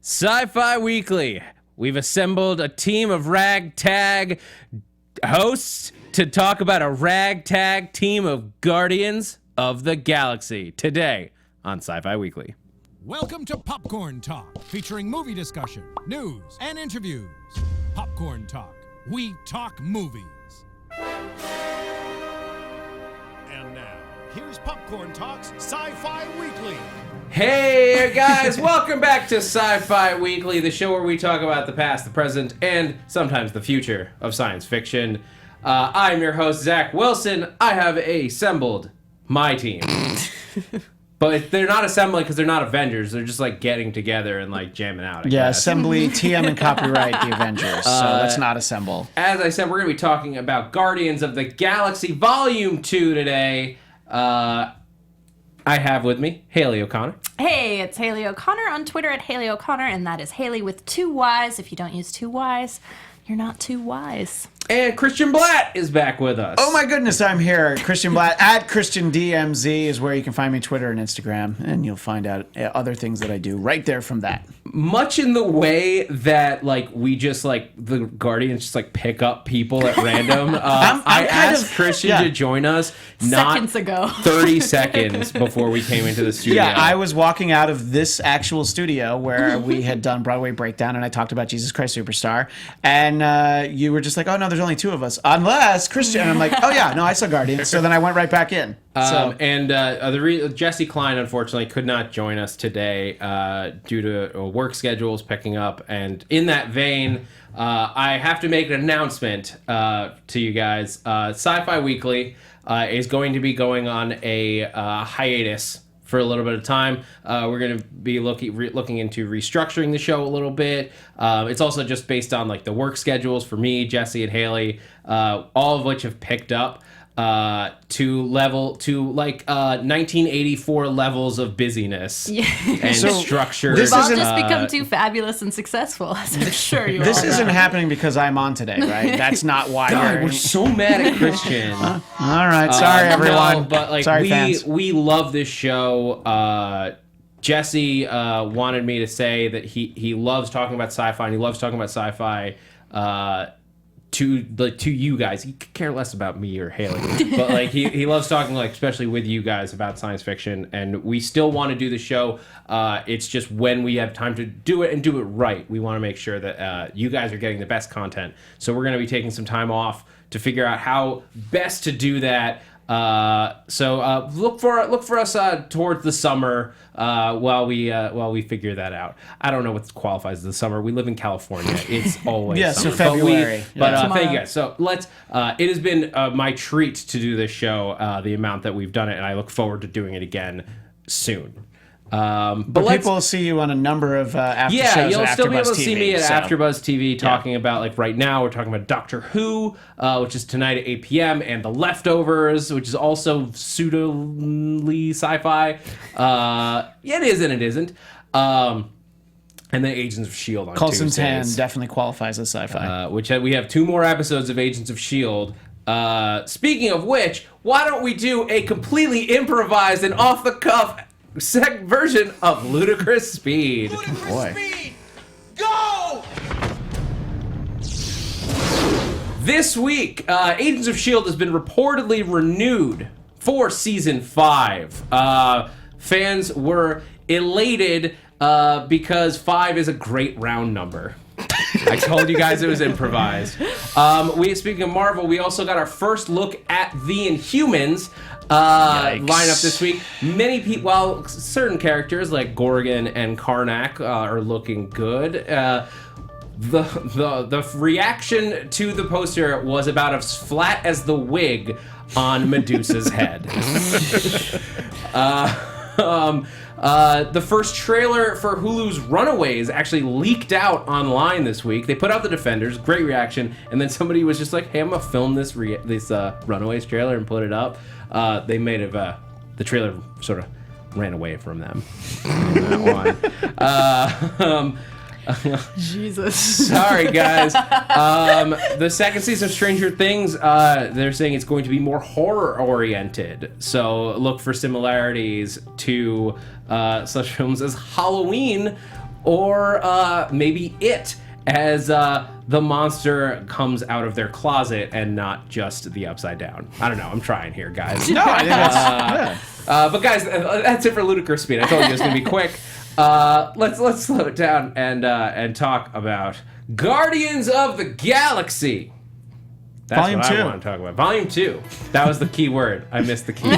Sci-Fi Weekly. We've assembled a team of ragtag hosts to talk about a ragtag team of Guardians of the Galaxy today on Sci-Fi Weekly. Welcome to Popcorn Talk, featuring movie discussion, news, and interviews. Popcorn Talk. We talk movies. And now, here's Popcorn Talk's Sci-Fi Weekly. Hey guys, welcome back to Sci-Fi Weekly, the show where we talk about the past, the present, and sometimes the future of science fiction. I'm your host, Zach Wilson. I have assembled my team. But they're not assembling because they're not Avengers. They're just like getting together and like jamming out. I guess. Assembly, TM, and copyright the Avengers. So let's not assemble. As I said, we're going to be talking about Guardians of the Galaxy Volume 2 today. I have with me Hayley O'Connor. Hey, it's Hayley O'Connor on Twitter at Hayley O'Connor, and that is Hayley with 2 Y's. If you don't use 2 Y's, you're not too wise. And Kristian Blatt is back with us. Oh my goodness, I'm here. Kristian Blatt at Kristian DMZ is where you can find me, Twitter and Instagram, and you'll find out other things that I do right there from that. Much in the way that like we just like the Guardians just like pick up people at random. I asked Kristian to join us seconds ago. 30 seconds before we came into the studio. Yeah, I was walking out of this actual studio where we had done Broadway Breakdown, and I talked about Jesus Christ Superstar, and you were just like, oh no, there's only 2 of us, unless Kristian. And I'm like, oh yeah, no, I saw Guardians. So then I went right back in. Jesse Klein unfortunately could not join us today due to work schedules picking up. And in that vein, I have to make an announcement to you guys. Sci-Fi Weekly is going to be going on a hiatus for a little bit of time. We're going to be looking into restructuring the show a little bit. It's also just based on like the work schedules for me, Jesse, and Hayley, all of which have picked up to 1984 levels of busyness and structure. We've all just become too fabulous and successful, as I'm sure you all This isn't know. happening because I'm on today, right? That's not why We're so mad at Kristian. All right, sorry everyone. No, but like sorry, fans. we love this show. Jesse wanted me to say that he loves talking about sci-fi, and he loves talking about sci-fi to you guys. He could care less about me or Hayley, but like he loves talking, like especially with you guys, about science fiction, and we still want to do the show. It's just when we have time to do it and do it right, we want to make sure that you guys are getting the best content. So we're going to be taking some time off to figure out how best to do that. So look for us towards the summer while we figure that out. I don't know what qualifies as the summer. We live in California. It's always summer. So February. But thank you guys. So let's. It has been my treat to do this show. The amount that we've done it, and I look forward to doing it again soon. But people will see you on a number of after shows. Yeah, you'll at still be able to TV, see me at so. AfterBuzz TV talking about, like right now, we're talking about Doctor Who, which is tonight at 8 p.m., and The Leftovers, which is also pseudo-ly sci-fi. It is and it isn't. And then Agents of S.H.I.E.L.D. on Coulson's Tuesdays. Hand definitely qualifies as sci-fi. Which we have 2 more episodes of Agents of S.H.I.E.L.D. Speaking of which, why don't we do a completely improvised and off-the-cuff version of Ludicrous Speed. Ludicrous Speed! Go! This week, Agents of S.H.I.E.L.D. has been reportedly renewed for Season 5. Fans were elated because 5 is a great round number. I told you guys it was improvised. Speaking of Marvel, we also got our first look at the Inhumans lineup this week. Many people, while certain characters like Gorgon and Karnak are looking good, the reaction to the poster was about as flat as the wig on Medusa's head. The first trailer for Hulu's Runaways actually leaked out online this week. They put out the Defenders, great reaction, and then somebody was just like, "Hey, I'm gonna film this Runaways trailer and put it up." They made it. The trailer sort of ran away from them on that one. Jesus. Sorry, guys. The second season of Stranger Things, they're saying it's going to be more horror-oriented. So look for similarities to such films as Halloween or maybe it, as the monster comes out of their closet and not just the upside down. I don't know. I'm trying here, guys. No, I think that's But guys, that's it for Ludicrous Speed. I told you it was gonna be quick. Let's slow it down and talk about Guardians of the Galaxy. That's Volume what 2. I want to talk about. Volume 2. That was the key word. I missed the key word.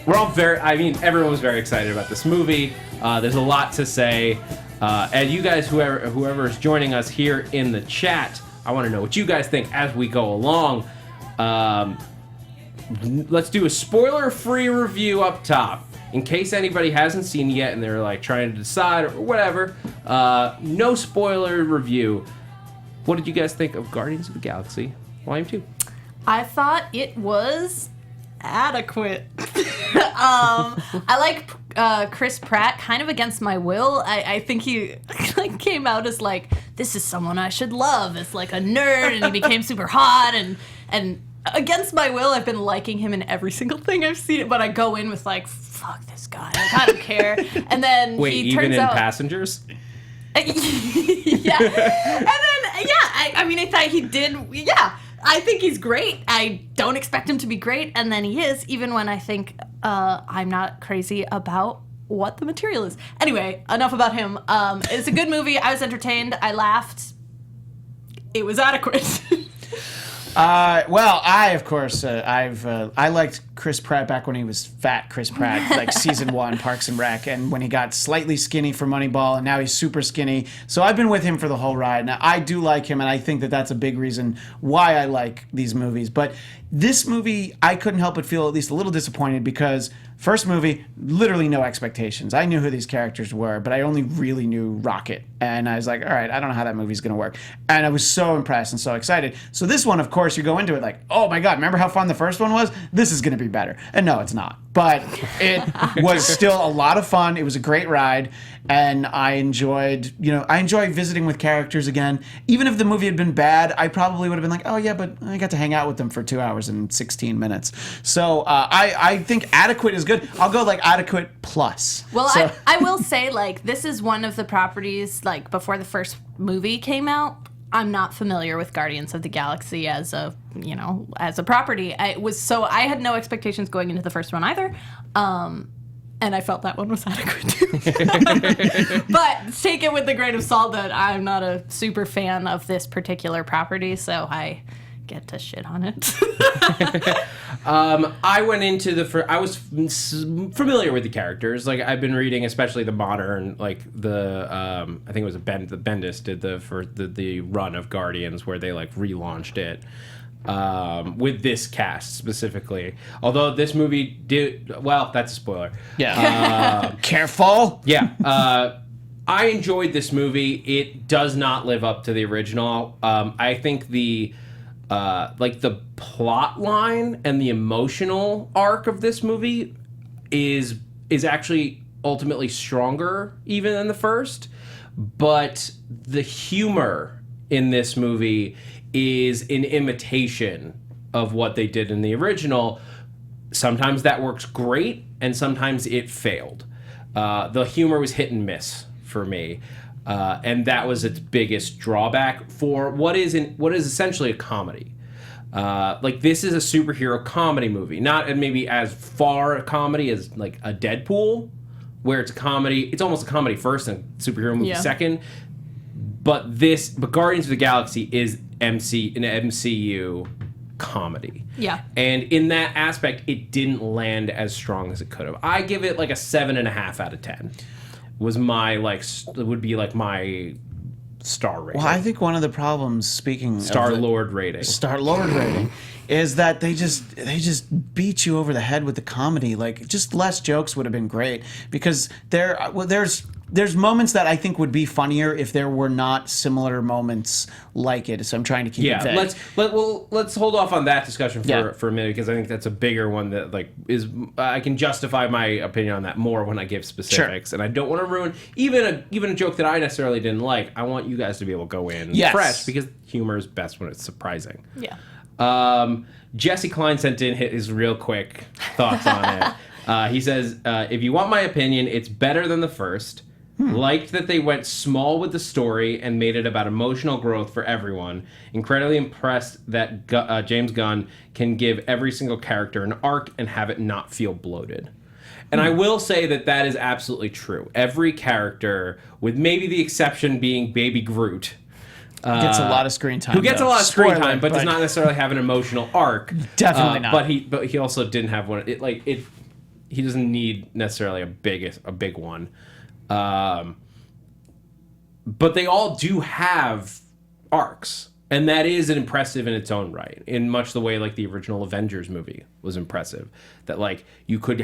We're all everyone was very excited about this movie. There's a lot to say. And you guys, whoever is joining us here in the chat, I want to know what you guys think as we go along. Let's do a spoiler-free review up top. In case anybody hasn't seen it yet and they're like trying to decide or whatever, no spoiler review. What did you guys think of Guardians of the Galaxy Volume 2? I thought it was adequate. I like Chris Pratt kind of against my will. I think he like came out as like, this is someone I should love. It's like a nerd, and he became super hot, and against my will, I've been liking him in every single thing I've seen. But I go in with like, fuck this guy, like, I don't care. And then Wait, he even turns in out, Passengers? yeah. And then I thought he did. Yeah. I think he's great. I don't expect him to be great, and then he is, even when I think I'm not crazy about what the material is. Anyway, enough about him. It's a good movie. I was entertained. I laughed. It was adequate. Well, I liked Chris Pratt back when he was fat Chris Pratt, like season 1, Parks and Rec, and when he got slightly skinny for Moneyball, and now he's super skinny. So I've been with him for the whole ride. Now, I do like him, and I think that that's a big reason why I like these movies. But this movie, I couldn't help but feel at least a little disappointed because first movie, literally no expectations. I knew who these characters were, but I only really knew Rocket. And I was like, all right, I don't know how that movie's going to work. And I was so impressed and so excited. So this one, of course, you go into it like, oh my God, remember how fun the first one was? This is going to be better. And no, it's not. But it was still a lot of fun. It was a great ride. And I enjoyed visiting with characters again. Even if the movie had been bad, I probably would have been like, oh yeah, but I got to hang out with them for 2 hours and 16 minutes. So I think adequate is good. I'll go like adequate plus. Well, so, I will say, like, this is one of the properties, like, before the first movie came out, I'm not familiar with Guardians of the Galaxy as a property. I had no expectations going into the first one either. And I felt that one was adequate too. But take it with a grain of salt that I'm not a super fan of this particular property, so I get to shit on it. I went into I was familiar with the characters. Like, I've been reading, especially the modern, like I think it was the Bendis did the run of Guardians where they like relaunched it. With this cast specifically. Although this movie that's a spoiler. yeah. Careful. Yeah. I enjoyed this movie. It does not live up to the original. I think the plot line and the emotional arc of this movie is actually ultimately stronger even than the first. But the humor in this movie is an imitation of what they did in the original. Sometimes that works great, and sometimes it failed. The humor was hit and miss for me, and that was its biggest drawback for what is essentially a comedy. Like, this is a superhero comedy movie, not maybe as far a comedy as like a Deadpool, where it's a comedy. It's almost a comedy first and superhero movie second. But Guardians of the Galaxy is an MCU comedy. Yeah. And in that aspect, it didn't land as strong as it could have. I give it like a 7.5 out of 10. Would be my star rating. Well, I think one of the problems, Star-Lord rating. Star-Lord rating, is that they just beat you over the head with the comedy. Like, just less jokes would have been great, because there's moments that I think would be funnier if there were not similar moments like it. So I'm trying to keep it vague. Let's hold off on that discussion for a minute, because I think that's a bigger one that I can justify my opinion on that more when I give specifics. Sure. And I don't want to ruin even a joke that I necessarily didn't like. I want you guys to be able to go in fresh, because humor is best when it's surprising. Yeah. Jesse Klein sent in his real quick thoughts on it. He says, if you want my opinion, it's better than the first. Liked that they went small with the story and made it about emotional growth for everyone. Incredibly impressed that James Gunn can give every single character an arc and have it not feel bloated. And I will say that is absolutely true. Every character, with maybe the exception being Baby Groot, Gets a lot of screen time. who gets a lot of screen Spoiler, time, but does not necessarily have an emotional arc. Definitely not. But he also didn't have one. He doesn't need necessarily a big one. But they all do have arcs, and that is impressive in its own right. In much the way like the original Avengers movie was impressive, that like you could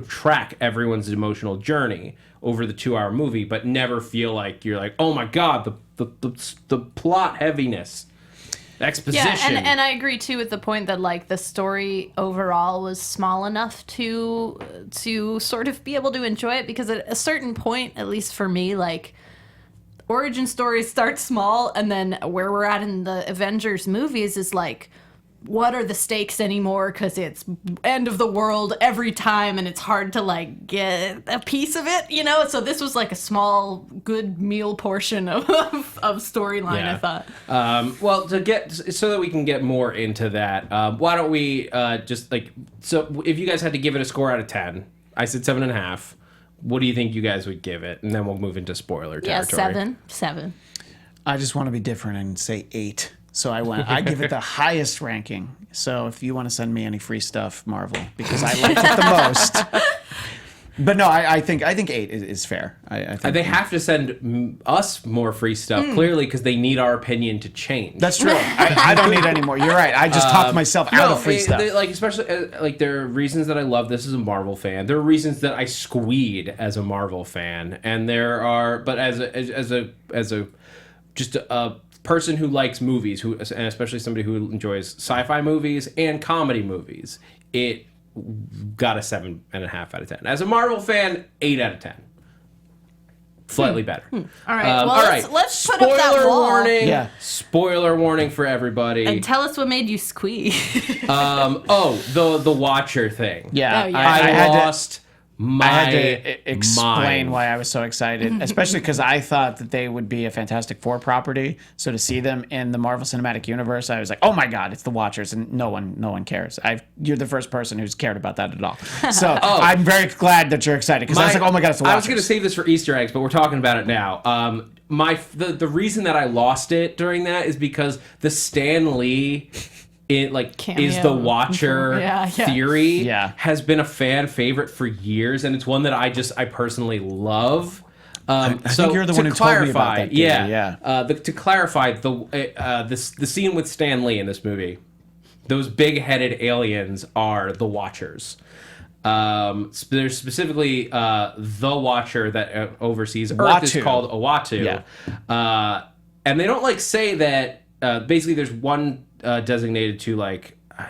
track everyone's emotional journey over the 2-hour movie, but never feel like you're like, oh my god, the plot heaviness. Exposition. Yeah, and I agree too with the point that like the story overall was small enough to sort of be able to enjoy it, because at a certain point, at least for me, like origin stories start small, and then where we're at in the Avengers movies is like, what are the stakes anymore, because it's end of the world every time and it's hard to like get a piece of it, you know? So this was like a small good meal portion of storyline. I thought well, so that we can get more into that, why don't we just like, so if you guys had to give it a score out of 10, I said 7.5, what do you think you guys would give it? And then we'll move into spoiler territory. Yeah, 7. I just want to be different and say 8. So I give it the highest ranking. So if you want to send me any free stuff, Marvel, because I liked it the most. But no, I think 8 is fair. I think they have to send us more free stuff, clearly, because they need our opinion to change. That's true. I don't need any more. You're right. I just talked myself out of free stuff. Like especially like there are reasons that I love this as a Marvel fan. There are reasons that I squeed as a Marvel fan, and there are. But as a person who likes movies, and especially somebody who enjoys sci-fi movies and comedy movies, it got a 7.5 out of 10. As a Marvel fan, 8 out of 10. Slightly better. All right. Let's put up that wall. Warning. Yeah. Spoiler warning for everybody. And tell us what made you squeeze. The Watcher thing. Yeah. Oh, yeah. I lost I had to my explain mind. why I was so excited, especially because I thought that they would be a Fantastic Four property. So to see them in the Marvel Cinematic Universe, I was like, "Oh my God, it's the Watchers!" And no one cares. You're the first person who's cared about that at all. So I'm very glad that you're excited, because I was like, "Oh my God, it's the Watchers!" I was going to save this for Easter eggs, but we're talking about it now. The reason that I lost it during that is because the Stan Lee. Cameo. Is the Watcher theory has been a fan favorite for years, and it's one that I personally love. I think you're the one who told me about that theory, to clarify, the scene with Stan Lee in this movie, those big-headed aliens are the Watchers. There's specifically the Watcher that oversees Earth is called Uatu. Yeah. And they don't say that. Basically, there's one designated to I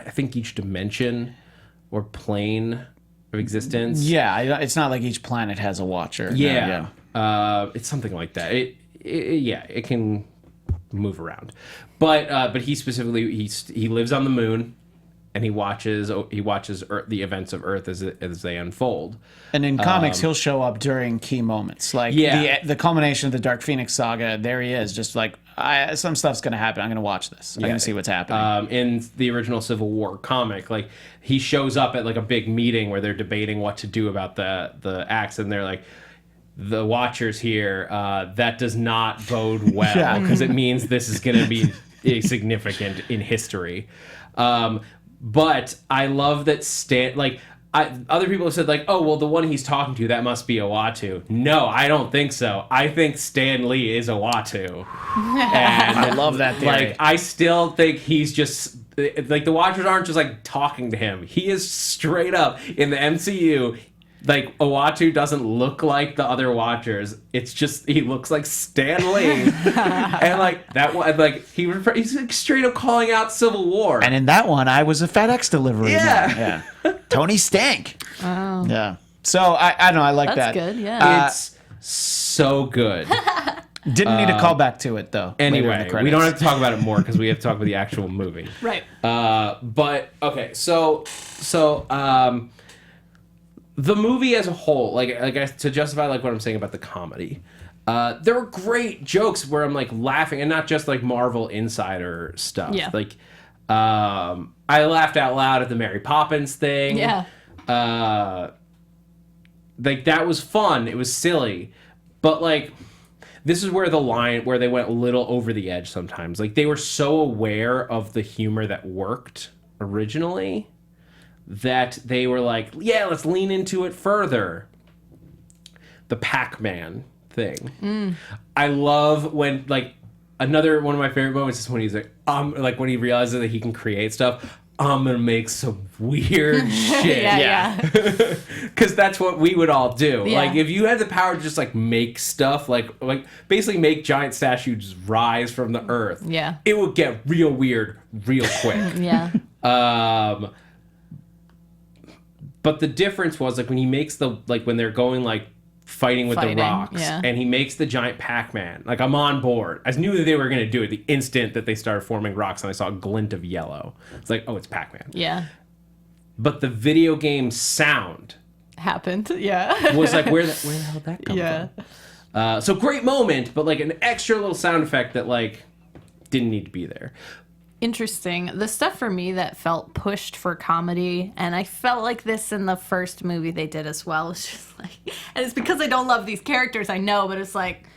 think each dimension or plane of existence. Yeah, it's not like each planet has a Watcher. Yeah. It's something like that. It can move around, but he specifically he lives on the moon, and he watches Earth, the events of Earth as they unfold. And in comics, he'll show up during key moments, the culmination of the Dark Phoenix saga. There he is, just some stuff's going to happen. I'm going to watch this. I'm going to see what's happening. In the original Civil War comic, he shows up at a big meeting where they're debating what to do about the axe, and they're like, the Watchers here, that does not bode well, because it means this is going to be significant in history. But I love that other people have said oh, well, the one he's talking to, that must be Uatu. No, I don't think so. I think Stan Lee is Uatu. And I love that theory. I still think he's just the Watchers aren't just talking to him. He is straight up in the MCU. Uatu doesn't look like the other Watchers. It's just he looks like Stan Lee, and that one, he's straight up calling out Civil War. And in that one, I was a FedEx delivery man. Yeah, Tony Stank. Oh, yeah. So I don't know. I like that. That's good. Yeah, it's so good. Didn't need a callback to it though. Anyway, we don't have to talk about it more because we have to talk about the actual movie. Right. But okay, so the movie as a whole, to justify like what I'm saying about the comedy, there were great jokes where I'm like laughing, and not just like Marvel Insider stuff. Yeah. Like, I laughed out loud at the Mary Poppins thing. Yeah. Like that was fun. It was silly, but like this is where the line where they went a little over the edge sometimes. Like they were so aware of the humor that worked originally that they were like, yeah, let's lean into it further. The Pac-Man thing. I love when like another one of my favorite moments is when he's like when he realizes that he can create stuff. I'm gonna make some weird shit. Yeah. Because that's what we would all do. Yeah. Like if you had the power to just like make stuff, like basically make giant statues rise from the earth. Yeah. It would get real weird real quick. Yeah. But the difference was like when he makes when they're going like fighting with the rocks, yeah. and he makes the giant Pac-Man. Like I'm on board. I knew that they were going to do it the instant that they started forming rocks, and I saw a glint of yellow. It's like, oh, it's Pac-Man. Yeah. But the video game sound Happened. Yeah. was like, where the hell did that come from? So great moment, but like an extra little sound effect that like didn't need to be there. Interesting. The stuff for me that felt pushed for comedy, and I felt like this in the first movie they did as well. It's just like, and it's because I don't love these characters, I know, but it's like,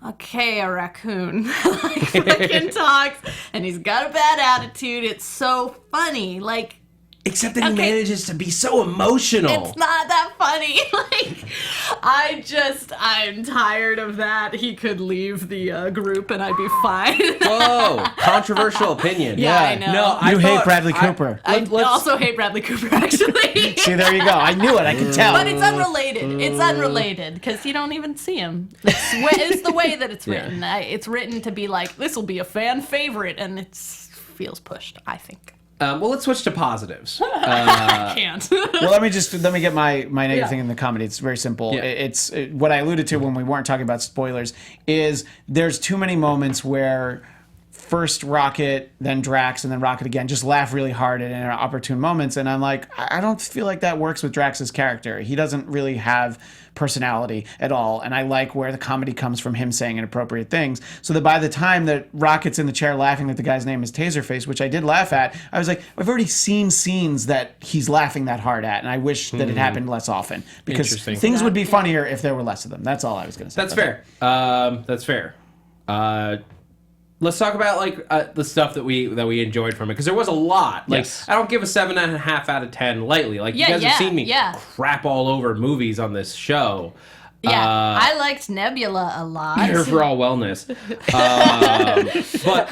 okay, a raccoon like fucking talks, and he's got a bad attitude. It's so funny, like. Except that he manages to be so emotional. It's not that funny. Like, I'm tired of that. He could leave the group and I'd be fine. Whoa, controversial opinion. Yeah, I know. No, You hate Bradley Cooper. I also hate Bradley Cooper, actually. See, there you go. I knew it. I could tell. But it's unrelated. It's unrelated because you don't even see him. It's the way that it's written. It's written to be like, this will be a fan favorite, and it feels pushed, I think. Well, let's switch to positives. I can't. Well, let me get my negative thing in the comedy. It's very simple. Yeah. It's what I alluded to when we weren't talking about spoilers is there's too many moments where first Rocket, then Drax, and then Rocket again just laugh really hard at opportune moments, and I'm like, I don't feel like that works with Drax's character. He doesn't really have personality at all, and I like where the comedy comes from him saying inappropriate things, so that by the time that Rocket's in the chair laughing that the guy's name is Taserface, which I did laugh at, I was like, I've already seen scenes that he's laughing that hard at, and I wish that it happened less often, because things would be funnier if there were less of them. That's all I was going to say. That's fair. That's fair. Let's talk about like the stuff that we enjoyed from it, because there was a lot. Like I don't give a 7.5 out of 10 lightly. Like you guys have seen me crap all over movies on this show. Yeah, I liked Nebula a lot. Here for all wellness. But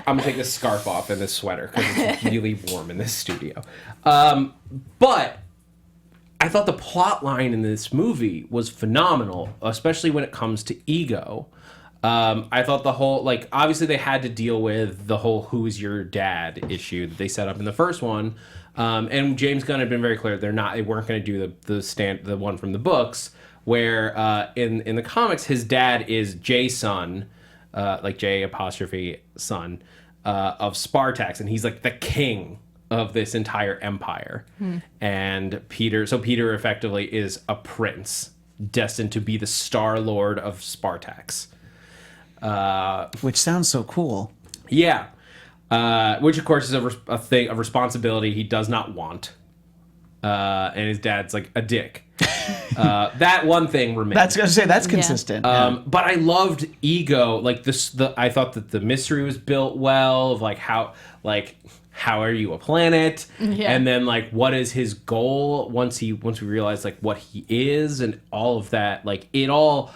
I'm gonna take this scarf off and this sweater because it's really warm in this studio. But I thought the plot line in this movie was phenomenal, especially when it comes to ego. I thought the whole, like, obviously they had to deal with the whole who's your dad issue that they set up in the first one. And James Gunn had been very clear they weren't going to do the one from the books, where in the comics his dad is J-Son, like J apostrophe son, of Spartax, and he's like the king of this entire empire. And Peter effectively is a prince destined to be the Star Lord of Spartax. Which sounds so cool. Yeah. Which, of course, is a responsibility he does not want. And his dad's like a dick. That one thing remains. That's going to say that's consistent. But I loved ego. Like I thought that the mystery was built well of like how are you a planet? Yeah. And then like what is his goal once we realize like what he is and all of that. Like it all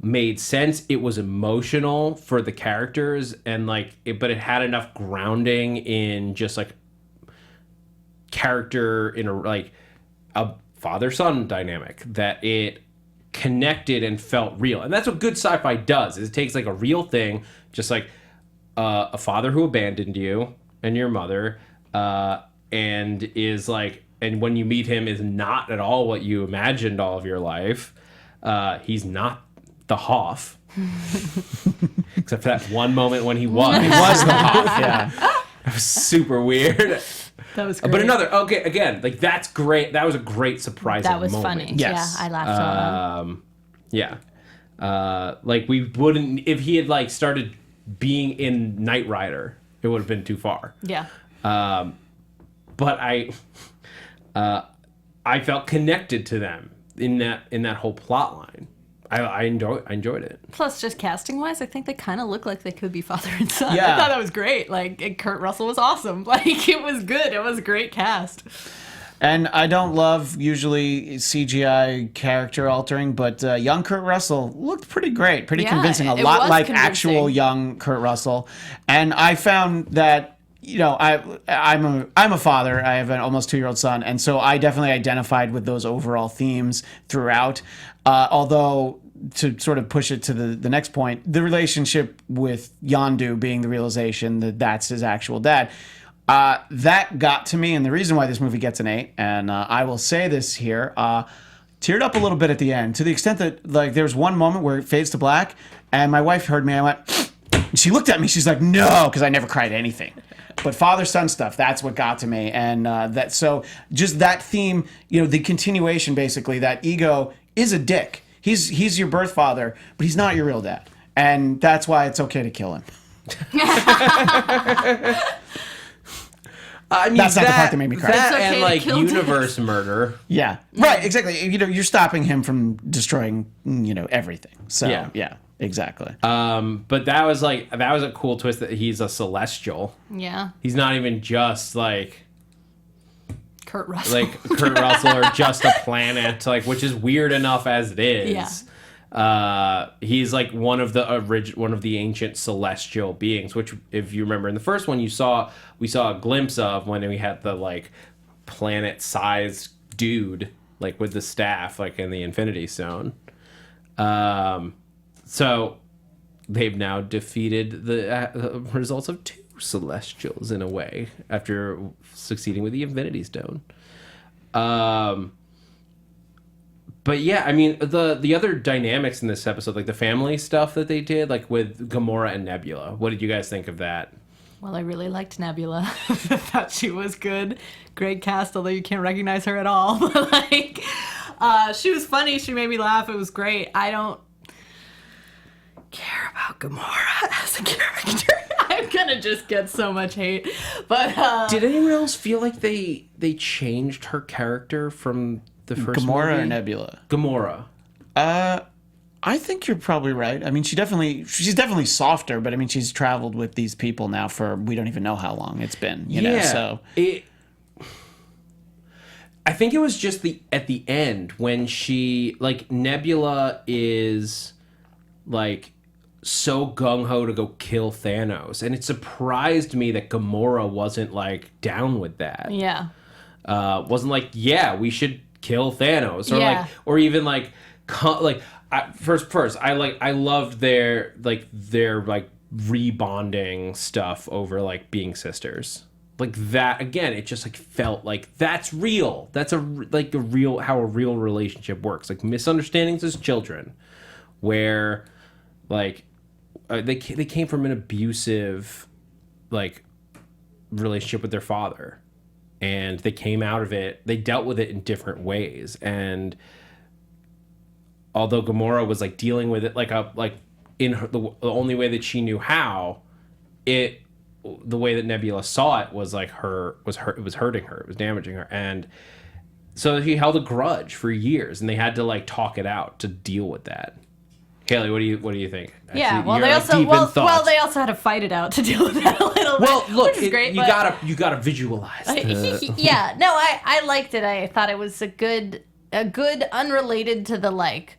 made sense. It was emotional for the characters, and like but it had enough grounding in just like character in a father-son dynamic that it connected and felt real. And that's what good sci-fi does, is it takes like a real thing, just like a father who abandoned you and your mother, and is like, and when you meet him is not at all what you imagined all of your life. He's not the Hoff, except for that one moment when he was. He was the Hoff, yeah. It was super weird. That was great. But another, okay, again, like that's great. That was a great surprising That was moment. funny. Yes. Yeah, I laughed a lot. Yeah. Like we wouldn't, if he had like started being in Knight Rider, it would have been too far. Yeah. But I felt connected to them in that whole plot line. I enjoyed it. Plus, just casting wise, I think they kind of look like they could be father and son. Yeah. I thought that was great. Like, and Kurt Russell was awesome. Like, it was good. It was a great cast. And I don't love usually CGI character altering, but young Kurt Russell looked pretty great, pretty Yeah, convincing. A it lot was like convincing. actual young Kurt Russell. And I found that, you know, I'm a father. I have an almost 2-year-old son, and so I definitely identified with those overall themes throughout. Although, to sort of push it to the next point, the relationship with Yondu being the realization that that's his actual dad, that got to me, and the reason why this movie gets an 8, and I will say this here, teared up a little bit at the end, to the extent that like there's one moment where it fades to black, and my wife heard me, I went, she looked at me, she's like, no, because I never cried anything. But father-son stuff, that's what got to me. And so just that theme, you know, the continuation, basically, that Ego is a dick. He's your birth father, but he's not your real dad. And that's why it's okay to kill him. I mean, That's not the part that made me cry. That It's okay and to like kill universe murder. Yeah. Right, exactly. You know, you're stopping him from destroying, you know, everything. So, yeah exactly. But that was a cool twist that he's a celestial. Yeah. He's not even just like Kurt Russell. Kurt Russell or just a planet, like, which is weird enough as it is. Yeah. He's like one of the ancient celestial beings, which, if you remember in the first one, we saw a glimpse of when we had the like planet-sized dude like with the staff, like in the Infinity Stone. So they've now defeated the results of 2 celestials in a way after succeeding with the Infinity Stone. But yeah, I mean, the other dynamics in this episode, like the family stuff that they did, like with Gamora and Nebula. What did you guys think of that? Well, I really liked Nebula. I thought she was good. Great cast, although you can't recognize her at all. But like, she was funny. She made me laugh. It was great. I don't care about Gamora as a character. I'm gonna just get so much hate. But Did anyone else feel like they changed her character from the first Gamora movie? or Nebula? Gamora. I think you're probably right. I mean, she's definitely softer, but I mean, she's traveled with these people now for we don't even know how long it's been, you know, so. I think it was just at the end when she, like, Nebula is, like, so gung-ho to go kill Thanos, and it surprised me that Gamora wasn't, like, down with that. yeah. Wasn't like, yeah, we should kill Thanos, or Yeah. like, or even like, first, I loved their rebonding stuff over like being sisters, like that. Again, it just like felt like that's real. That's how a real relationship works. Like misunderstandings as children, where like they came from an abusive like relationship with their father. And they came out of it. They dealt with it in different ways. And although Gamora was like dealing with it in the only way that she knew how, the way that Nebula saw it was like it was hurting her. It was damaging her. And so he held a grudge for years, and they had to like talk it out to deal with that. Hayley, what do you think? Yeah, well, You're, they like, also deep in thoughts. they also had to fight it out to deal with that a little bit. Well, look, which is great, you gotta visualize. Yeah, no, I liked it. I thought it was a good unrelated to the like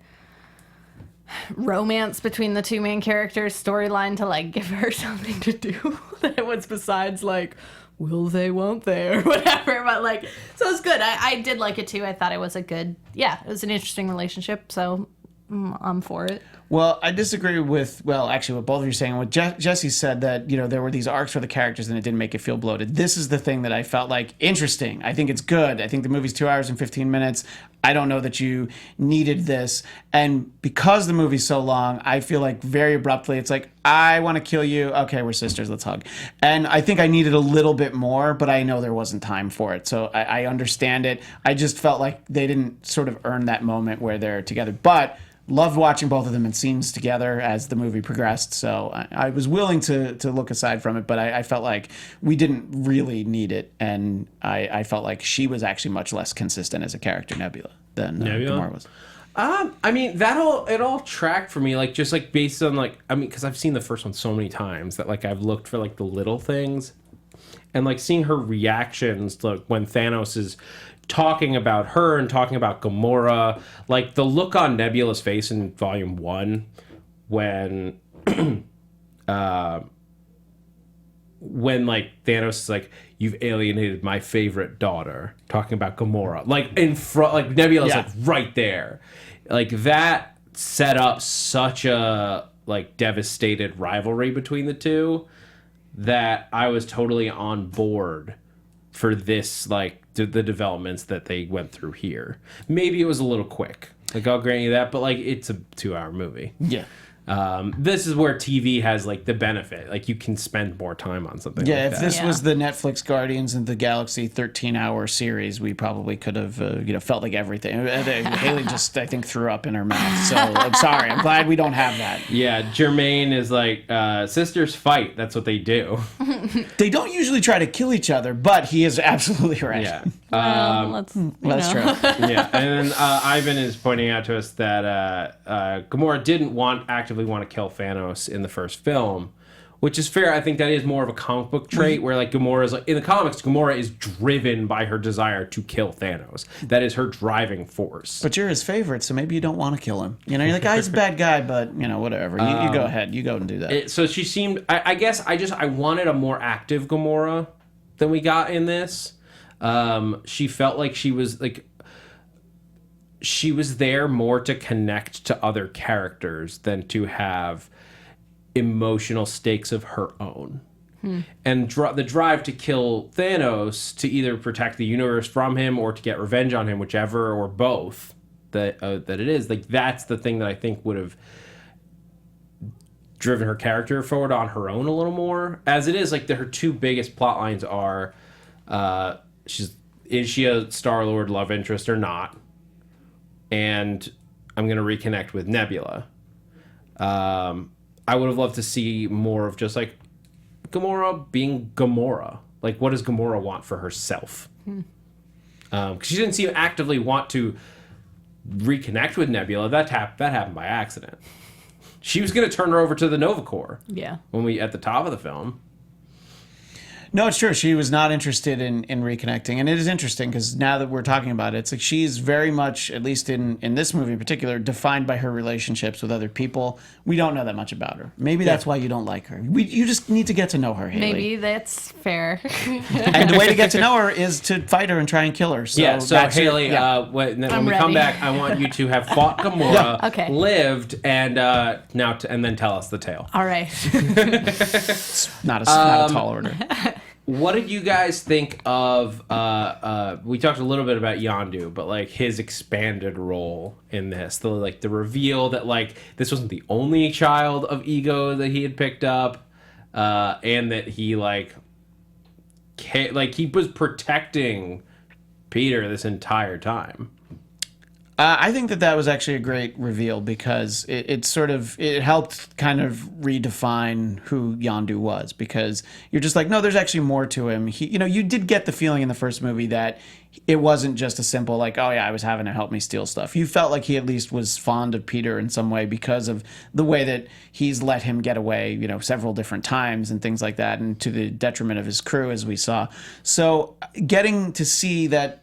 romance between the 2 main characters storyline to like give her something to do that was besides like will they, won't they, or whatever. But like, so it's good. I did like it too. I thought it was it was an interesting relationship. So I'm for it. Well, I disagree with what both of you are saying. What Jesse said, that, you know, there were these arcs for the characters and it didn't make it feel bloated. This is the thing that I felt like interesting. I think it's good. I think the movie's 2 hours and 15 minutes. I don't know that you needed this. And because the movie's so long, I feel like very abruptly it's like, I want to kill you. Okay, we're sisters. Let's hug. And I think I needed a little bit more, but I know there wasn't time for it. So I understand it. I just felt like they didn't sort of earn that moment where they're together. But loved watching both of them in scenes together as the movie progressed. So I was willing to look aside from it, but I felt like we didn't really need it. And I felt like she was actually much less consistent as a character, Nebula, than Gamora was. I mean, it all tracked for me, like, just, like, based on, like, I mean, because I've seen the first one so many times that, like, I've looked for, like, the little things. And, like, seeing her reactions, like, when Thanos is talking about her and talking about Gamora, like, the look on Nebula's face in Volume 1 when, like, Thanos is like, you've alienated my favorite daughter, talking about Gamora, like, in front, like, Nebula's like right there, like, that set up such a, like, devastated rivalry between the two that I was totally on board for this, like, the developments that they went through here. Maybe it was a little quick, like, I'll grant you that, but, like, it's a 2-hour movie. Yeah. This is where TV has, like, the benefit. Like, you can spend more time on something like that. If this was the Netflix Guardians of the Galaxy 13-hour series, we probably could have, felt like everything. Haley just, I think, threw up in her mouth. So I'm sorry. I'm glad we don't have that. Yeah, Jermaine is like, sisters fight. That's what they do. They don't usually try to kill each other, but he is absolutely right. Yeah. That's true. Yeah, and then Ivan is pointing out to us that Gamora didn't actively want to kill Thanos in the first film, which is fair. I think that is more of a comic book trait where, like, Gamora is, like, in the comics, Gamora is driven by her desire to kill Thanos. That is her driving force. But you're his favorite, so maybe you don't want to kill him. You're like, he's a bad guy, but, whatever. You go ahead. You go and do that. So she seemed, I guess I wanted a more active Gamora than we got in this. She felt like she was there more to connect to other characters than to have emotional stakes of her own. And the drive to kill Thanos to either protect the universe from him or to get revenge on him, whichever or both that it is, like, that's the thing that I think would have driven her character forward on her own a little more. As it is, like, her two biggest plot lines are is she a Star-Lord love interest or not? And I'm going to reconnect with Nebula. I would have loved to see more of just, like, Gamora being Gamora. Like, what does Gamora want for herself? Because she didn't seem actively want to reconnect with Nebula. That happened by accident. She was going to turn her over to the Nova Corps. Yeah. At the top of the film. No, it's true. She was not interested in reconnecting. And it is interesting because now that we're talking about it, it's like she's very much, at least in this movie in particular, defined by her relationships with other people. We don't know that much about her. Maybe that's why you don't like her. You just need to get to know her, Haley. Maybe that's fair. And the way to get to know her is to fight her and try and kill her. So Haley, when we come back, I want you to have fought Gamora, Okay. lived, and and then tell us the tale. All right. Not a tall order. What did you guys think of, we talked a little bit about Yondu, but, like, his expanded role in this, the reveal that, like, this wasn't the only child of Ego that he had picked up, and that he, he was protecting Peter this entire time. I think that was actually a great reveal because it helped kind of redefine who Yondu was, because you're just like, no, there's actually more to him. You did get the feeling in the first movie that it wasn't just a simple, like, oh yeah, I was having to help me steal stuff. You felt like he at least was fond of Peter in some way because of the way that he's let him get away, several different times and things like that, and to the detriment of his crew, as we saw. So getting to see that,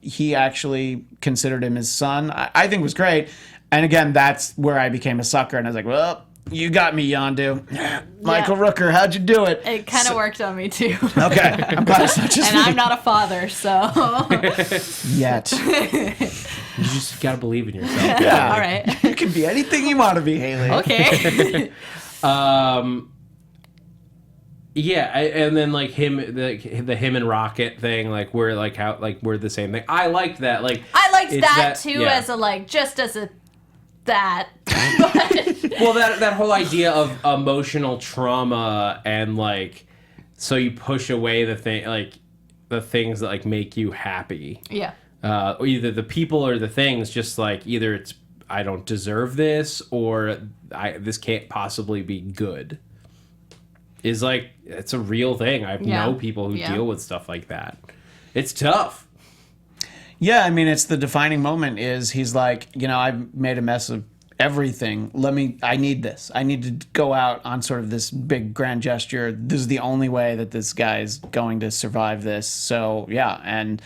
he actually considered him his son, I think was great. And again, that's where I became a sucker. And I was like, well, you got me, Yondu. Michael Rooker, how'd you do it? It kind of worked on me, too. Okay. I'm glad it's not just And I'm not a father, so... Yet. You just gotta believe in yourself. Yeah. All right. You can be anything you want to be, Haley. Okay. Yeah, and then, like, the him and Rocket thing, like, we're the same thing. I liked that. Like, I liked it's that too, yeah. as a, like, just as a that. Well, that whole idea of emotional trauma and like, so you push away the things that like make you happy. Yeah. Or either the people or the things, just like either it's I don't deserve this or this can't possibly be good. Is like it's a real thing. I know people who deal with stuff like that. It's tough. Yeah, I mean, it's the defining moment is he's like, I've made a mess of everything. I need this. I need to go out on sort of this big grand gesture. This is the only way that this guy's going to survive this. So, yeah. And,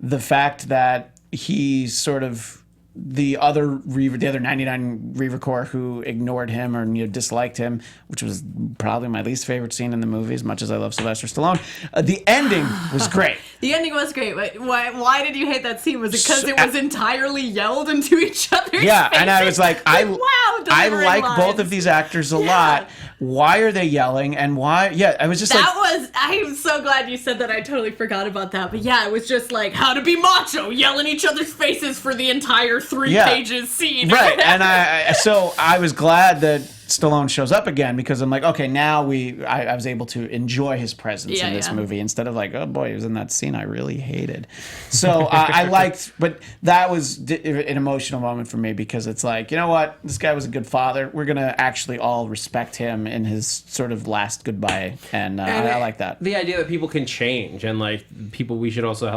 the fact that he sort of, the other 99 Reaver Corps who ignored him or disliked him, which was probably my least favorite scene in the movie, as much as I love Sylvester Stallone. The ending was great. The ending was great. But why did you hate that scene? Was it because it was entirely yelled into each other's faces? And I was like, I like lines. both of these actors a lot. Why are they yelling? And why? Yeah, I was just I'm so glad you said that. I totally forgot about that. But yeah, it was just like how to be macho, yell in each other's faces for the entire 3 pages scene. Right. And I was glad that Stallone shows up again because I'm like, okay, now I was able to enjoy his presence in this movie instead of like, oh boy, he was in that scene I really hated. So I liked, but that was an emotional moment for me because it's like, you know what, this guy was a good father. We're gonna actually all respect him in his sort of last goodbye, and I like that. The idea that people can change and like people, we should also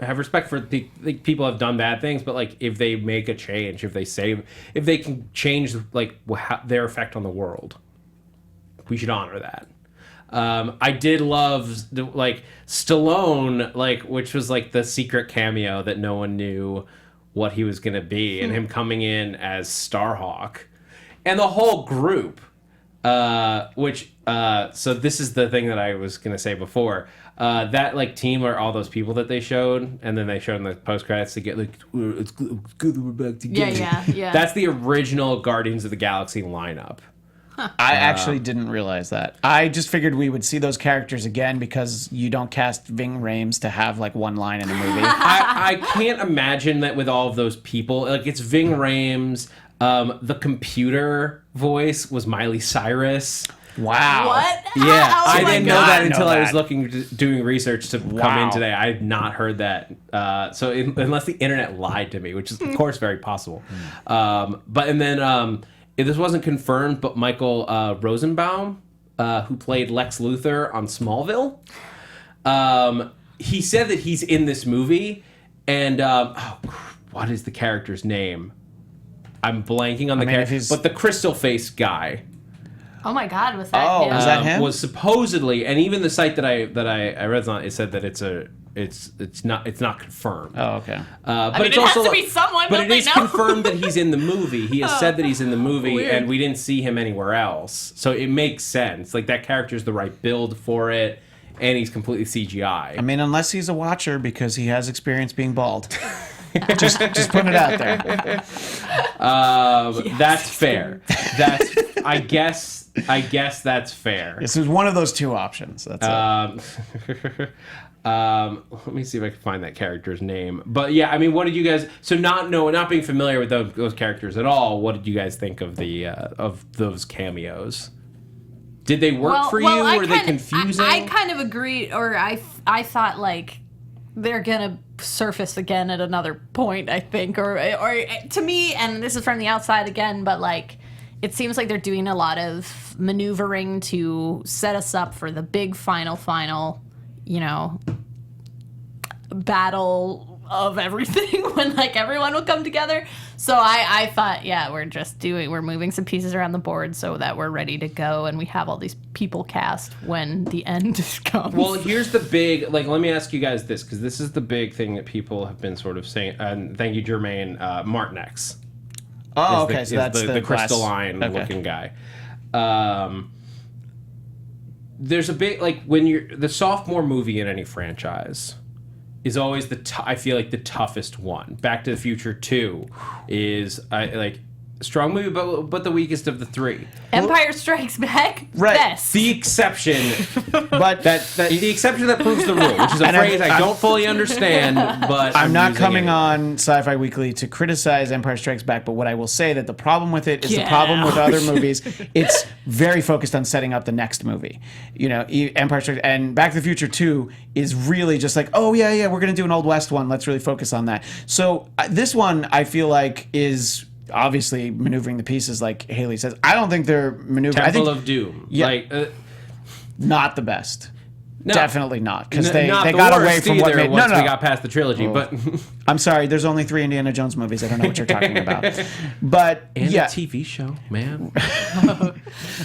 have respect for people have done bad things, but like if they make a change, if they can change like their effect on the world, we should honor that. I did love Stallone, which was like the secret cameo that no one knew what he was gonna be, and him coming in as Starhawk, and the whole group. So this is the thing that I was gonna say before. That team are all those people that they showed, and then they showed in the post credits to get it's good that we're back together. Yeah. That's the original Guardians of the Galaxy lineup. I actually didn't realize that. I just figured we would see those characters again because you don't cast Ving Rhames to have one line in the movie. I can't imagine that with all of those people. It's Ving Rhames. The computer voice was Miley Cyrus. Wow. What? Yeah, I didn't know that until I was doing research to come in today. I had not heard that. So unless the internet lied to me, which is of course very possible. This wasn't confirmed, but Michael Rosenbaum, who played Lex Luthor on Smallville, he said that he's in this movie, and what is the character's name? I'm blanking on the character, but the crystal face guy. Oh my God, was that him? Was that him? Was supposedly, and even the site that I read on it said that it's not confirmed. Oh, okay. But it has to be someone. But it is know? confirmed that he's in the movie. He has said that he's in the movie, Weird. and we didn't see him anywhere else. So it makes sense. That character's the right build for it, and he's completely CGI. I mean, unless he's a watcher because he has experience being bald. just putting it out there. That's fair. I guess that's fair. This is one of those two options. That's it. Let me see if I can find that character's name. But yeah, I mean, what did you guys? So not being familiar with those characters at all, what did you guys think of those cameos? Did they work for you? Were they confusing? I kind of agreed, or I thought they're gonna surface again at another point. I think, or to me, and this is from the outside again, but it seems like they're doing a lot of maneuvering to set us up for the big final, battle of everything when everyone will come together. So I thought, we're moving some pieces around the board so that we're ready to go and we have all these people cast when the end comes. Well, here's the big, let me ask you guys this, because this is the big thing that people have been sort of saying, and thank you, Jermaine, Martinex. Oh, okay, so that's the crystalline looking guy. There's a big, when you're, the sophomore movie in any franchise is always I feel the toughest one. Back to the Future 2 is, strong movie, but the weakest of the three. Empire Strikes Back, Right. best. The exception, But the exception that proves the rule, which is a phrase I don't fully understand. But I'm not using coming it. on Sci-Fi Weekly to criticize Empire Strikes Back, but what I will say that the problem with it is the Get problem with out. other movies. It's very focused on setting up the next movie. You know, Empire Strikes and Back to the Future 2 is really just like, oh yeah, we're gonna do an Old West one. Let's really focus on that. So this one I feel like is obviously maneuvering the pieces, like Haley says. I don't think they're maneuvering. Temple I think of Doom. Yeah. Like, not the best. no. Definitely not, because Not they the got worst away from what either made. once No. we got past the trilogy, but I'm sorry. There's only 3 Indiana Jones movies. I don't know what you're talking about. But and yeah, a TV show, man.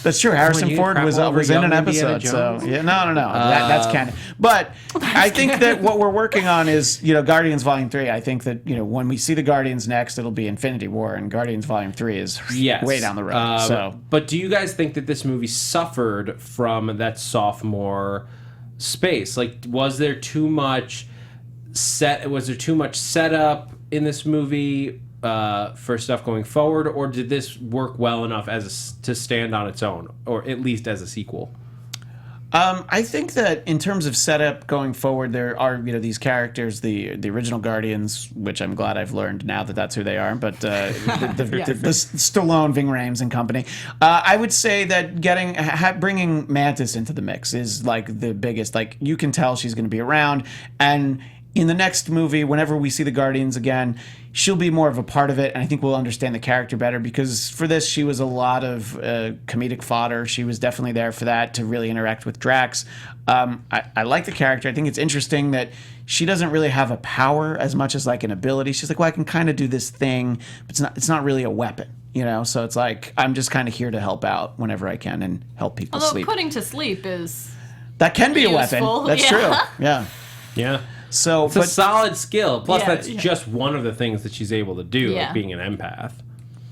that's true. Harrison you Ford crap was all over in an young Indiana episode. So Jones? yeah, no. That's canon. But I think that what we're working on is, Guardians Volume 3. I think that, when we see the Guardians next, it'll be Infinity War, and Guardians Volume 3 is Yes. way down the road. But do you guys think that this movie suffered from that sophomore space? Like, was there too much setup in this movie for stuff going forward, or did this work well enough to stand on its own, or at least as a sequel? I think that in terms of setup going forward, there are these characters, the original Guardians, which I'm glad I've learned now that that's who they are. But the Stallone, Ving Rhames, and company. I would say that bringing Mantz into the mix is like the biggest. Like, you can tell she's going to be around, and in the next movie, whenever we see the Guardians again, she'll be more of a part of it, and I think we'll understand the character better, because for this, she was a lot of comedic fodder. She was definitely there for that, to really interact with Drax. I like the character. I think it's interesting that she doesn't really have a power as much as like an ability. She's like, well, I can kind of do this thing, but it's not really a weapon, So it's like, I'm just kind of here to help out whenever I can and help people Although sleep. putting to sleep is That can be a weapon. useful, That's yeah. true. Yeah. Yeah. So, It's a solid skill. Plus, Yeah, that's yeah. just one of the things that she's able to do, Yeah. like being an empath.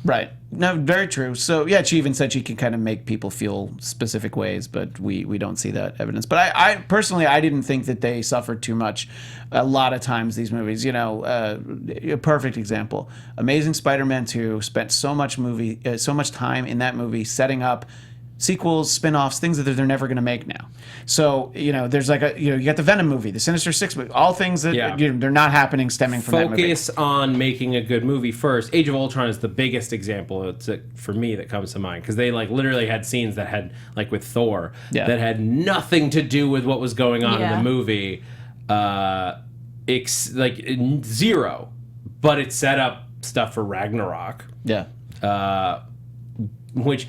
right. No, very true. So, yeah, she even said she can kind of make people feel specific ways, but we don't see that evidence. But I personally, I didn't think that they suffered too much. A lot of times, these movies, a perfect example. Amazing Spider-Man 2 spent so much time in that movie setting up sequels, spin-offs, things that they're never going to make now. So, there's like you got the Venom movie, the Sinister Six movie, all things that they're not happening stemming from that movie. Focus on making a good movie first. Age of Ultron is the biggest example for me that comes to mind, because they like literally had scenes that had, like with Thor, that had nothing to do with what was going on in the movie, zero, but it set up stuff for Ragnarok. Yeah. Which,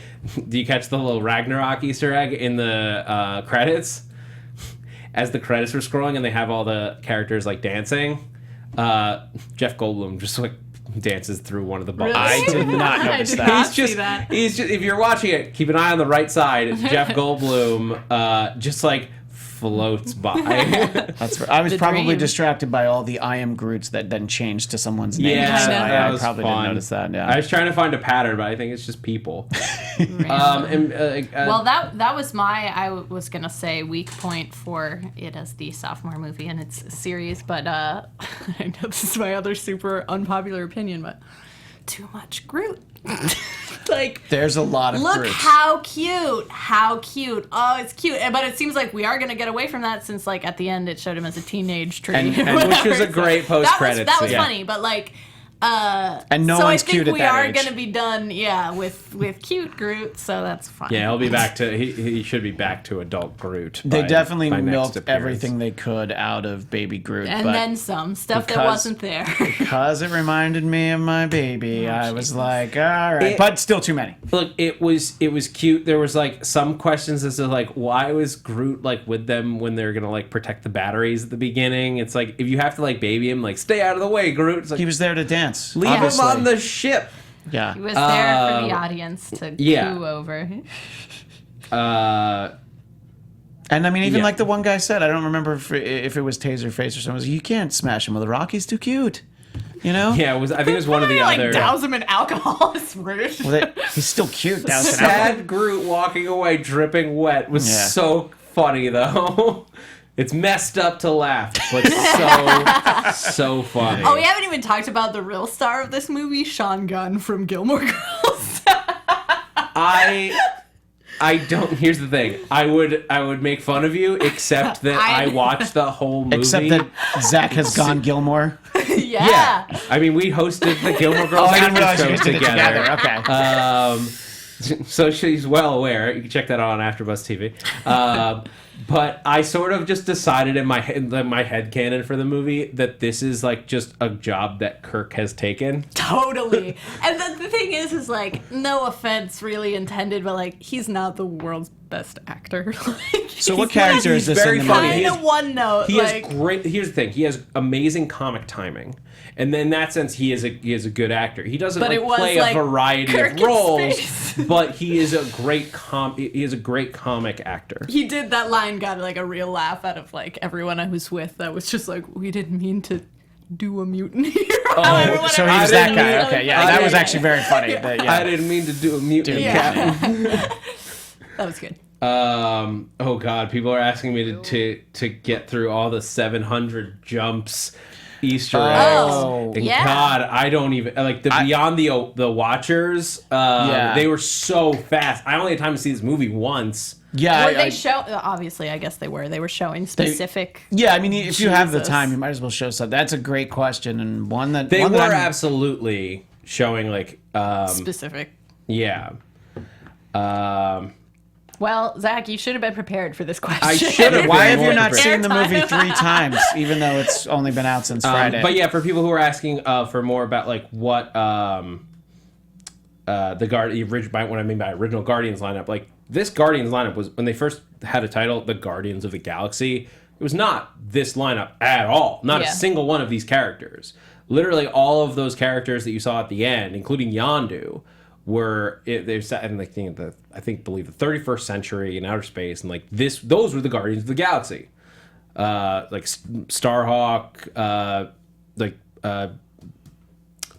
do you catch the little Ragnarok Easter egg in the credits? As the credits were scrolling and they have all the characters like dancing, Jeff Goldblum just like dances through one of the bars. Really? I did not notice that. not He's just, see that. he's just, if you're watching it, keep an eye on the right side. Jeff Goldblum just like floats by. I was The probably dream. distracted by all the I am Groots that then changed to someone's name. Yeah, so that I was probably fun. didn't notice that. Yeah. I was trying to find a pattern, but I think it's just people. Well, that was I was gonna say weak point for it as the sophomore movie in its series, but I know this is my other super unpopular opinion, but too much Groot. Like, There's a lot of look Groots. how cute. Oh, it's cute. But it seems like we are gonna get away from that, since like at the end it showed him as a teenage tree, And or which was a whatever. great So post-credits That was scene. funny, but like. and no so one's I think cute at we that are age. going to be done, with cute Groot, so that's fine. Yeah, he'll be back to he should be back to adult Groot. They definitely by next milked appearance. everything they could out of Baby Groot. And but then some stuff that because- wasn't there. because it reminded me of my baby, I was Jesus. like, all right. But still too many. Look, it was cute. There was like some questions as to like why was Groot like with them when they're gonna like protect the batteries at the beginning. It's like, if you have to like baby him, like stay out of the way, Groot. It's like, He was there to dance. leave obviously. him on the ship. Yeah. He was there for the audience to coo over. And I mean, even Yeah. like the one guy said, I don't remember if it was Taserface or something. Was, you can't smash him with a rock. He's too cute. Yeah, it was. I think it was one of the like other. douse him in alcohol. It's rude. Well, he's still cute. Down in alcohol. Sad Groot walking away dripping wet was Yeah. so funny though. It's messed up to laugh, but so funny. Oh, we haven't even talked about the real star of this movie, Sean Gunn from Gilmore Girls. I don't. Here's the thing. I would make fun of you, except that I watched the whole movie. Except that Zach has gone Gilmore. Yeah. I mean, we hosted the Gilmore Girls I didn't realize you after guys show did it together. Okay. So she's well aware. You can check that out on AfterBuzz TV. But I sort of just decided in my headcanon for the movie that this is like just a job that Kirk has taken. Totally. And the thing is like, no offense really intended, but like, he's not the world's best actor. Like, So what character is this very in the funny. movie? kind of one note. He like, has great. Here's the thing. He has amazing comic timing, and in that sense, he is a good actor. He doesn't But like it was, play like, a variety Kirk of in roles, space. but he is a great comic actor. he did that line, got like a real laugh out of like everyone I was with. That was just like, we didn't mean to do a mutiny. Oh, so he was that guy. Okay, yeah, that was Yeah. actually very funny. But, yeah. I didn't mean to do a mutiny. Yeah. That was good. Oh God, people are asking me to get through all the 700 jumps, Easter eggs. Oh, And yeah. God, I don't even like Beyond the Watchers. Yeah. They were so fast. I only had time to see this movie once. Yeah, Were they show? Obviously, I guess they were. They were showing specific. yeah, I mean, if you have the Jesus. time, you might as well show something. That's a great question, and one that They one were that I'm- absolutely showing like Specific. yeah. Well, Zach, you should have been prepared for this question. I should have. Why been have you more not prepared. seen the movie 3 times, even though it's only been out since Friday? But yeah, for people who are asking for more about like what the what I mean by original Guardians lineup, like this Guardians lineup was when they first had a title, the Guardians of the Galaxy. It was not this lineup at all. Not a Yeah. single one of these characters. Literally all of those characters that you saw at the end, including Yondu, they're set in like believe the 31st century in outer space, and like those were the Guardians of the Galaxy. Like Starhawk,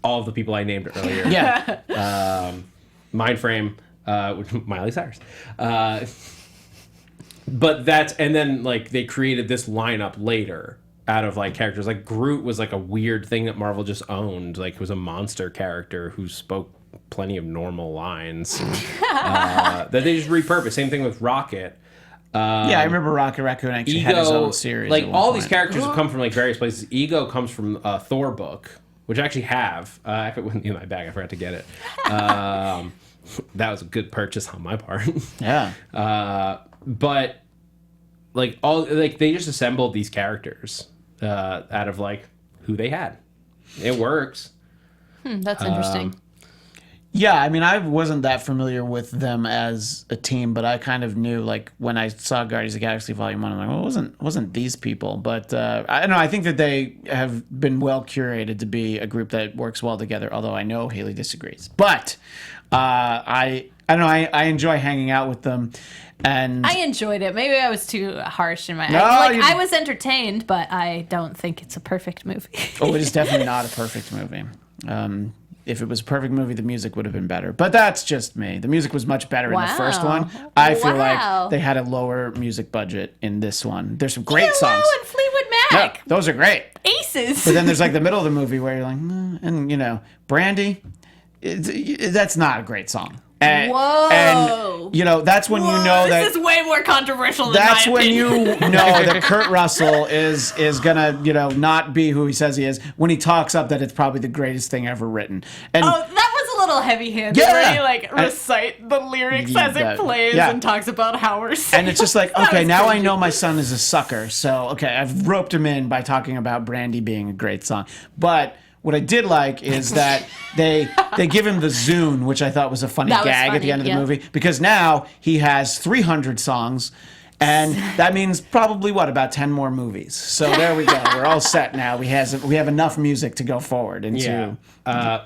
all of the people I named earlier. yeah, Mindframe, Miley Cyrus. But and then like they created this lineup later out of like characters. Like Groot was like a weird thing that Marvel just owned. Like it was a monster character who spoke plenty of normal lines that they just repurposed. Same thing with Rocket. yeah. I remember Rocket Raccoon actually had his own series. Like at one all point. these characters have come from like various places. Ego comes from Thor book, which I actually have. I have it in my bag. I forgot to get it. That was a good purchase on my part. Yeah. But like they just assembled these characters out of like who they had. It works. That's interesting. Yeah, I mean, I wasn't that familiar with them as a team, but I kind of knew, like, when I saw Guardians of the Galaxy Volume 1, I'm like, well, it wasn't these people. But I don't know, I think that they have been well curated to be a group that works well together, although I know Haley disagrees. But I don't know, I enjoy hanging out with them. And I enjoyed it. Maybe I was too harsh in my. No, I was entertained, but I don't think it's a perfect movie. oh, it is definitely not a perfect movie. If it was a perfect movie, the music would have been better. But that's just me. The music was much better in the first Wow. one. I feel Wow. like they had a lower music budget in this one. There's some great Hello songs. and Fleetwood No, Mac. those are great. Aces. But then there's like the middle of the movie where you're like, and you know, Brandy, that's not a great song. And, Whoa. And you know, that's when you know that. This is way more controversial than That's my when opinion. you know that Kurt Russell is gonna, you know, not be who he says he is when he talks up that it's probably the greatest thing ever written. And Oh, that was a little heavy-handed. Yeah. Where he like recite the lyrics as Yeah, it plays yeah. and talks about how we're. and it's just like, That okay, was now I cringy. know my son is a sucker. So okay, I've roped him in by talking about Brandy being a great song. But what I did like is that they give him the Zune, which I thought was a funny That was gag at the funny, end of the yeah. movie, because now he has 300 songs, and that means probably about 10 more movies. So there we go. We're all set now. We have enough music to go forward into. Yeah.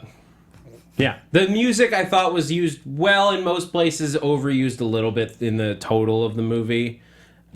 Yeah. The music I thought was used well in most places, overused a little bit in the total of the movie.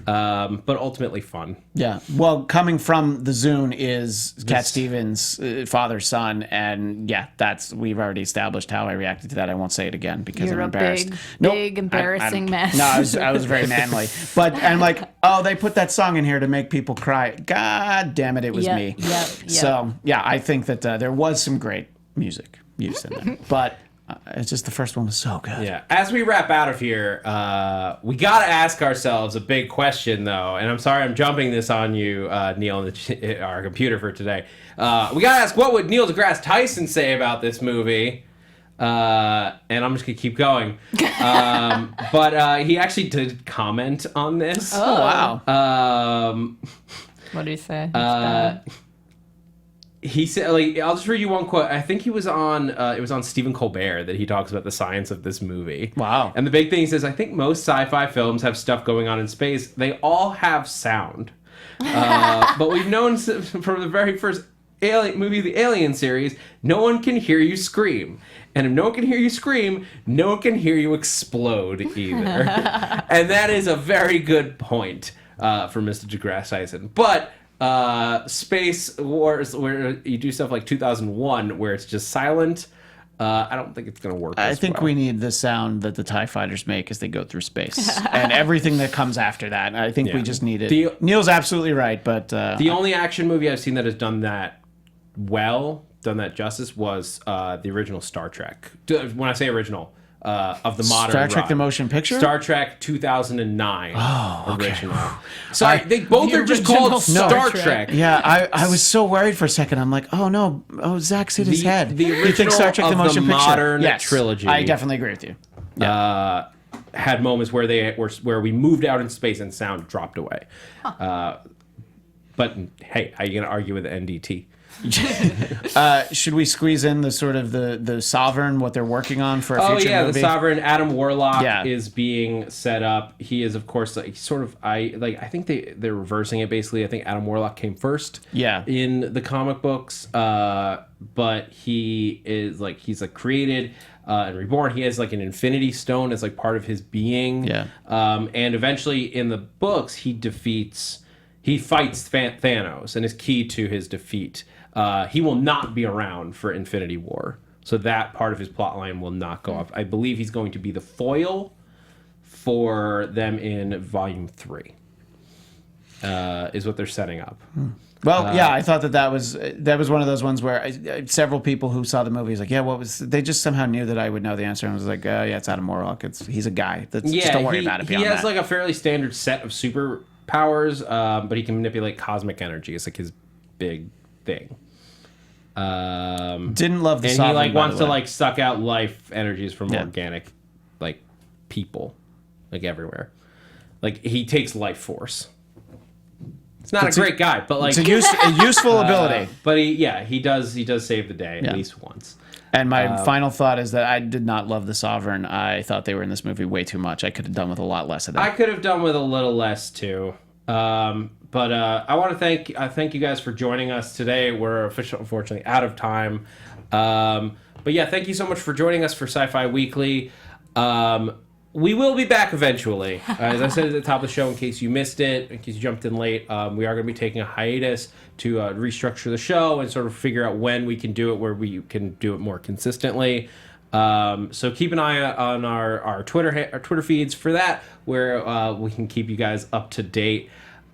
But ultimately fun. Yeah. Well, coming from the Zune is Cat Stevens' father, son, and yeah, we've already established how I reacted to that. I won't say it again because You're I'm a embarrassed. big, embarrassing mess. No, I was very manly, but I'm like, oh, they put that song in here to make people cry. God damn it, it was Yep, me. yep. So yeah, I think that there was some great music used in there, but It's just the first one was so good. Yeah. As we wrap out of here, we got to ask ourselves a big question, though. And I'm sorry I'm jumping this on you, Neil, on our computer for today. We got to ask, what would Neil deGrasse Tyson say about this movie? And I'm just going to keep going. But he actually did comment on this. Oh, wow. What did he say? He said, like, I'll just read you one quote. I think he was on, it was on Stephen Colbert that he talks about the science of this movie. Wow. And the big thing he says, I think most sci-fi films have stuff going on in space. They all have sound. But we've known from the very first movie, the Alien series, no one can hear you scream. And if no one can hear you scream, no one can hear you explode either. And that is a very good point for Mr. deGrasse Tyson. But Space Wars, where you do stuff like 2001, where it's just silent, I don't think it's going to work. I think we need the sound that the TIE fighters make as they go through space and everything that comes after that. I think we just need it. Neil's absolutely right, but the only action movie I've seen that has done that done that justice, was the original Star Trek. When I say original, of the modern Star Trek run. the motion picture? Original 2009. Okay. Sorry, they both are just called Star Trek. Yeah, I was so worried for a second. I'm like, oh no, Zach's hit his head. The original you think Star Trek of the motion the picture? modern Yes, trilogy. I definitely agree with you. Had moments where we moved out in space and sound dropped away. But hey, how are you going to argue with the NDT? Should we squeeze in the sort of the Sovereign, what they're working on for a future movie? The Sovereign. Adam Warlock is being set up. He is, of course, like I think they're reversing it basically. I think Adam Warlock came first. Yeah. In the comic books, but he is like he's like created and reborn. He has like an Infinity Stone as like part of his being. Yeah. And eventually in the books he fights Thanos and is key to his defeat. He will not be around for Infinity War. So that part of his plotline will not go up. I believe he's going to be the foil for them in Volume 3. Is what they're setting up. Well, yeah, I thought that was one of those ones where several people who saw the movie was like, yeah, they just somehow knew that I would know the answer, and I was like, yeah, it's Adam Warlock. He's a guy. Just don't worry about it. He has like a fairly standard set of superpowers, but he can manipulate cosmic energy. It's like his big thing. Didn't love the and Sovereign, he like wants to like suck out life energies from organic like people like everywhere. Like he takes life force. It's not a great guy, but like it's a useful ability. But he does save the day at least once. And my final thought is that I did not love the Sovereign. I thought they were in this movie way too much. I could have done with a lot less of that. I could have done with a little less too. But I want to thank you guys for joining us today. We're unfortunately out of time. But yeah, thank you so much for joining us for Sci-Fi Weekly. We will be back eventually. As I said at the top of the show, in case you missed it, in case you jumped in late, we are going to be taking a hiatus to restructure the show and sort of figure out when we can do it, where we can do it more consistently. So keep an eye on our Twitter feeds for that, where we can keep you guys up to date.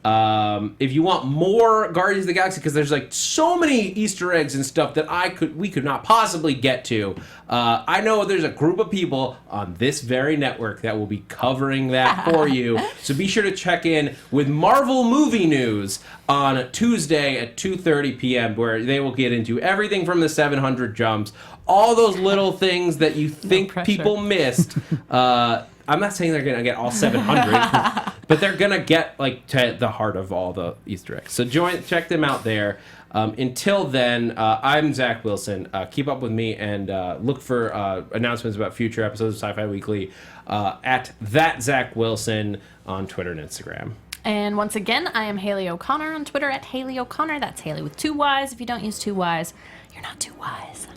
If you want more Guardians of the Galaxy, because there's like so many Easter eggs and stuff that we could not possibly get to. I know there's a group of people on this very network that will be covering that for you. So be sure to check in with Marvel Movie News on Tuesday at 2:30 p.m. where they will get into everything from the 700 jumps, all those little things that you think people missed. I'm not saying they're going to get all 700, but they're going to get like to the heart of all the Easter eggs. So check them out there. Until then, I'm Zach Wilson. Keep up with me and look for announcements about future episodes of Sci-Fi Weekly at that Zach Wilson on Twitter and Instagram. And once again, I am Hayley O'Connor on Twitter at Hayley O'Connor. That's Hayley with 2 Y's. If you don't use 2 Y's, you're not 2 Y's.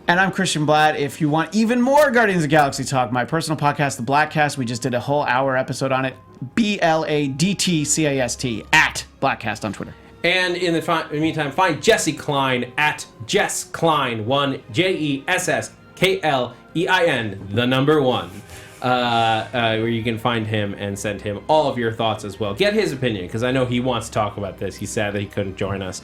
And I'm Kristian Blatt. If you want even more Guardians of the Galaxy talk, my personal podcast, The Blackcast, we just did a whole hour episode on it. BLADTCAST at Blackcast on Twitter. And in the meantime, find Jesse Klein at Jess Klein 1 JESSKLEIN 1. Where you can find him and send him all of your thoughts as well. Get his opinion, because I know he wants to talk about this. He's sad that he couldn't join us.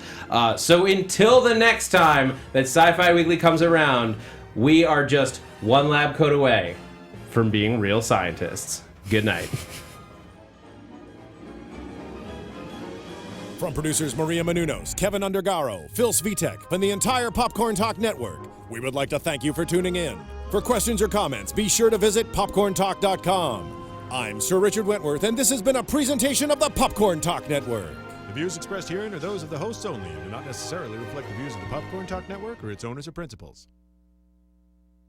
So until the next time that Sci-Fi Weekly comes around, We are just one lab coat away from being real scientists. Good night. From producers Maria Menounos, Kevin Undergaro, Phil Svitek, and the entire Popcorn Talk Network, we would like to thank you for tuning in. For questions or comments, be sure to visit popcorntalk.com. I'm Sir Richard Wentworth, and this has been a presentation of the Popcorn Talk Network. The views expressed herein are those of the hosts only and do not necessarily reflect the views of the Popcorn Talk Network or its owners or principals.